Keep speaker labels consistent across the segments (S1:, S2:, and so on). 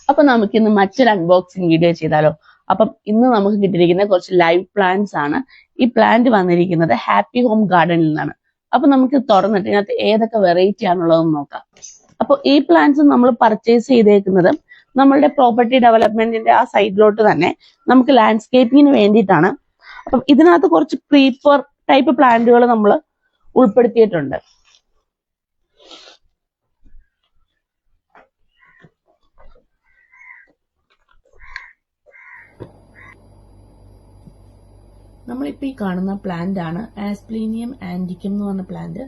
S1: അപ്പൊ നമുക്ക് ഇന്ന് മറ്റൊരു അൺബോക്സിംഗ് വീഡിയോ ചെയ്താലോ. അപ്പം ഇന്ന് നമുക്ക് കിട്ടിയിരിക്കുന്ന കുറച്ച് ലൈവ് പ്ലാന്റ്സ് ആണ്. ഈ പ്ലാന്റ് വന്നിരിക്കുന്നത് ഹാപ്പി ഹോം ഗാർഡനിൽ നിന്നാണ്. അപ്പൊ നമുക്ക് തുറന്നിട്ട് ഇതിനകത്ത് ഏതൊക്കെ വെറൈറ്റി ആണുള്ളതെന്ന് നോക്കാം. അപ്പൊ ഈ പ്ലാന്റ്സ് നമ്മൾ പർച്ചേസ് ചെയ്തേക്കുന്നത് നമ്മളുടെ പ്രോപ്പർട്ടി ഡെവലപ്മെന്റിന്റെ ആ സൈഡിലോട്ട് തന്നെ നമുക്ക് ലാൻഡ്സ്കേപ്പിങ്ങിന് വേണ്ടിയിട്ടാണ്. അപ്പം ഇതിനകത്ത് കുറച്ച് ക്രീപ്പർ ടൈപ്പ് പ്ലാന്റുകൾ നമ്മൾ ഉൾപ്പെടുത്തിയിട്ടുണ്ട്. നമ്മളിപ്പോൾ ഈ കാണുന്ന പ്ലാന്റ് ആണ് ആസ്പ്ലീനിയം ആൻറ്റിക്കം എന്ന് പറഞ്ഞ പ്ലാന്റ്.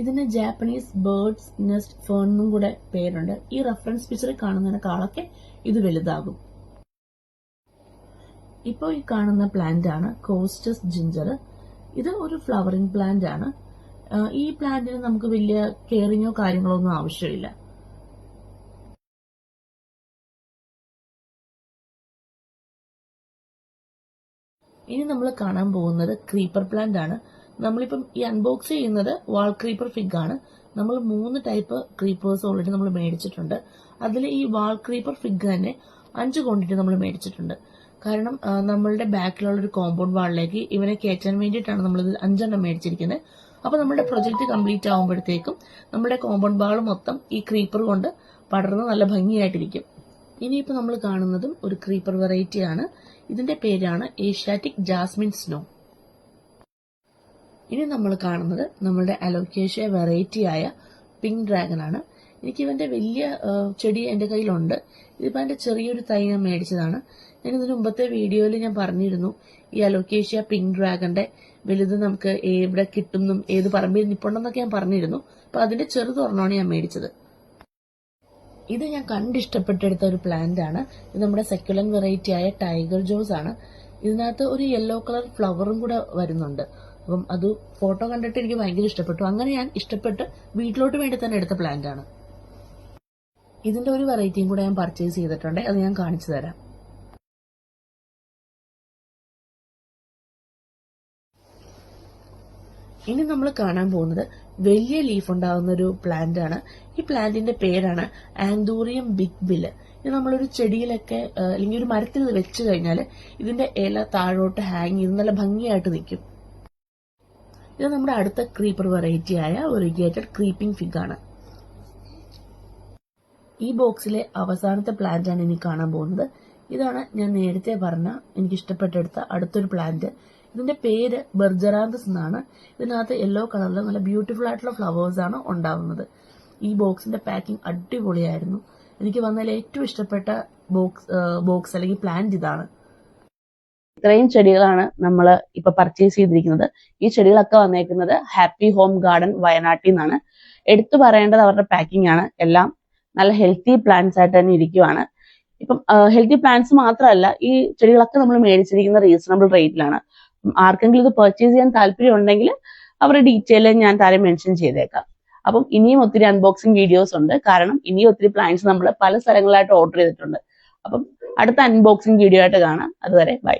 S1: ഇതിന് ജാപ്പനീസ് ബേർഡ്സ് നെസ്റ്റ് ഫേൺ എന്നും കൂടെ പേരുണ്ട്. ഈ റെഫറൻസ് പിക്ചറിൽ കാണുന്നതിനേക്കാളൊക്കെ ഇത് വലുതാകും. ഇപ്പോൾ ഈ കാണുന്ന പ്ലാന്റ് ആണ് കോസ്റ്റസ് ജിഞ്ചർ. ഇത് ഒരു ഫ്ലവറിംഗ് പ്ലാന്റ് ആണ്. ഈ പ്ലാന്റിന് നമുക്ക് വലിയ കെയറിങ്ങോ കാര്യങ്ങളോ ഒന്നും ആവശ്യമില്ല. ഇനി നമ്മൾ കാണാൻ പോകുന്നത് ക്രീപ്പർ പ്ലാന്റ് ആണ്. നമ്മളിപ്പം ഈ അൺബോക്സ് ചെയ്യുന്നത് വാൾ ക്രീപ്പർ ഫിഗ് ആണ്. നമ്മൾ 3 ടൈപ്പ് ക്രീപ്പേഴ്സ് ഓൾറെഡി നമ്മൾ മേടിച്ചിട്ടുണ്ട്. അതിൽ ഈ വാൾ ക്രീപ്പർ ഫിഗ് തന്നെ 5 ക്വാണ്ടിറ്റി നമ്മൾ മേടിച്ചിട്ടുണ്ട്. കാരണം നമ്മളുടെ ബാക്കിലുള്ള ഒരു കോമ്പൗണ്ട് വാളിലേക്ക് ഇവനെ കയറ്റാൻ വേണ്ടിയിട്ടാണ് നമ്മളിത് 5 എണ്ണം മേടിച്ചിരിക്കുന്നത്. അപ്പൊ നമ്മുടെ പ്രൊജക്ട് കംപ്ലീറ്റ് ആകുമ്പോഴത്തേക്കും നമ്മുടെ കോമ്പൗണ്ട് വാൾ മൊത്തം ഈ ക്രീപ്പർ കൊണ്ട് പടർന്ന് നല്ല ഭംഗിയായിട്ടിരിക്കും. ഇനിയിപ്പോൾ നമ്മൾ കാണുന്നതും ഒരു ക്രീപ്പർ വെറൈറ്റി ആണ്. ഇതിന്റെ പേരാണ് ഏഷ്യാറ്റിക് ജാസ്മിൻ സ്നോ. ഇനി നമ്മൾ കാണുന്നത് നമ്മളുടെ അലോക്കേഷ്യ വെറൈറ്റി ആയ പിങ്ക് ഡ്രാഗൺ ആണ്. എനിക്ക് ഇവന്റെ വലിയ ചെടി എന്റെ കയ്യിലുണ്ട്. ഇതിപ്പോ എന്റെ ചെറിയൊരു തൈ ഞാൻ മേടിച്ചതാണ്. ഞാൻ ഇതിന് മുമ്പത്തെ വീഡിയോയിൽ ഞാൻ പറഞ്ഞിരുന്നു ഈ അലോക്കേഷ്യ പിങ്ക് ഡ്രാഗന്റെ വലുത് നമുക്ക് എവിടെ കിട്ടും, ഏത് പറമ്പിൽ നിപ്പുണ്ടെന്നൊക്കെ ഞാൻ പറഞ്ഞിരുന്നു. അപ്പൊ അതിന്റെ ചെറുതൊരെണ്ണമാണ് ഞാൻ മേടിച്ചത്. ഇത് ഞാൻ കണ്ടിഷ്ടപ്പെട്ടെടുത്ത ഒരു പ്ലാന്റ് ആണ്. ഇത് നമ്മുടെ സെക്യുലൻ വെറൈറ്റി ആയ ടൈഗർ ജോസ് ആണ്. ഇതിനകത്ത് ഒരു യെല്ലോ കളർ ഫ്ലവറും കൂടെ വരുന്നുണ്ട്. അപ്പം അത് ഫോട്ടോ കണ്ടിട്ട് എനിക്ക് ഭയങ്കര ഇഷ്ടപ്പെട്ടു. അങ്ങനെ ഞാൻ ഇഷ്ടപ്പെട്ട് വീട്ടിലോട്ട് വേണ്ടി തന്നെ എടുത്ത പ്ലാന്റ് ആണ്. ഇതിന്റെ ഒരു വെറൈറ്റിയും കൂടെ ഞാൻ പർച്ചേസ് ചെയ്തിട്ടുണ്ട്. അത് ഞാൻ കാണിച്ചു തരാം. ഇനി നമ്മൾ കാണാൻ പോകുന്നത് വലിയ ലീഫ് ഉണ്ടാകുന്ന ഒരു പ്ലാന്റ് ആണ്. ഈ പ്ലാന്റിന്റെ പേരാണ് ആന്തൂറിയം ബിഗ് ബില്ല്. ഇത് നമ്മളൊരു ചെടിയിലൊക്കെ അല്ലെങ്കിൽ ഒരു മരത്തിൽ വെച്ച് കഴിഞ്ഞാൽ ഇതിന്റെ ഇല താഴോട്ട് ഹാങ് ചെയ്ത് നല്ല ഭംഗിയായിട്ട് നിൽക്കും. ഇത് നമ്മുടെ അടുത്ത ക്രീപ്പർ വെറൈറ്റി ആയ ഒറിഗേറ്റഡ് ക്രീപ്പിംഗ് ഫിഗ് ആണ്. ഈ ബോക്സിലെ അവസാനത്തെ പ്ലാന്റ് ആണ് ഇനി കാണാൻ പോകുന്നത്. ഇതാണ് ഞാൻ നേരത്തെ പറഞ്ഞ എനിക്ക് ഇഷ്ടപ്പെട്ടെടുത്ത അടുത്തൊരു പ്ലാന്റ്. ഇതിന്റെ പേര് ബെർജറാന്തസ് എന്നാണ്. ഇതിനകത്ത് യെല്ലോ കളറിൽ നല്ല ബ്യൂട്ടിഫുൾ ആയിട്ടുള്ള ഫ്ലവേഴ്സ് ആണ് ഉണ്ടാവുന്നത്. ഈ ബോക്സിന്റെ പാക്കിംഗ് അടിപൊളിയായിരുന്നു. എനിക്ക് വന്നതിൽ ഏറ്റവും ഇഷ്ടപ്പെട്ട ബോക്സ് അല്ലെങ്കിൽ പ്ലാന്റ് ഇതാണ്. ഇത്രയും ചെടികളാണ് നമ്മൾ ഇപ്പൊ പർച്ചേസ് ചെയ്തിരിക്കുന്നത്. ഈ ചെടികളൊക്കെ വന്നേക്കുന്നത് ഹാപ്പി ഹോം ഗാർഡൻ വയനാട്ടിൽ നിന്നാണ്. എടുത്തു പറയേണ്ടത് അവരുടെ പാക്കിംഗ് ആണ്. എല്ലാം നല്ല ഹെൽത്തി പ്ലാന്റ്സ് ആയിട്ട് തന്നെ ഇരിക്കുവാണ്. ഇപ്പം ഹെൽത്തി പ്ലാന്റ്സ് മാത്രമല്ല, ഈ ചെടികളൊക്കെ നമ്മൾ മേടിച്ചിരിക്കുന്ന റീസണബിൾ റേറ്റിലാണ്. ആർക്കെങ്കിലും ഇത് പർച്ചേസ് ചെയ്യാൻ താല്പര്യം ഉണ്ടെങ്കിൽ അവരുടെ ഡീറ്റെയിൽ ഞാൻ താഴെ മെൻഷൻ ചെയ്തേക്കാം. അപ്പം ഇനിയും ഒത്തിരി അൺബോക്സിംഗ് വീഡിയോസ് ഉണ്ട്. കാരണം ഇനിയും ഒത്തിരി പ്ലാന്റ്സ് നമ്മൾ പല സ്ഥലങ്ങളിലായിട്ട് ഓർഡർ ചെയ്തിട്ടുണ്ട്. അപ്പം അടുത്ത അൺബോക്സിംഗ് വീഡിയോ ആയിട്ട് കാണാം. അതുവരെ ബൈ.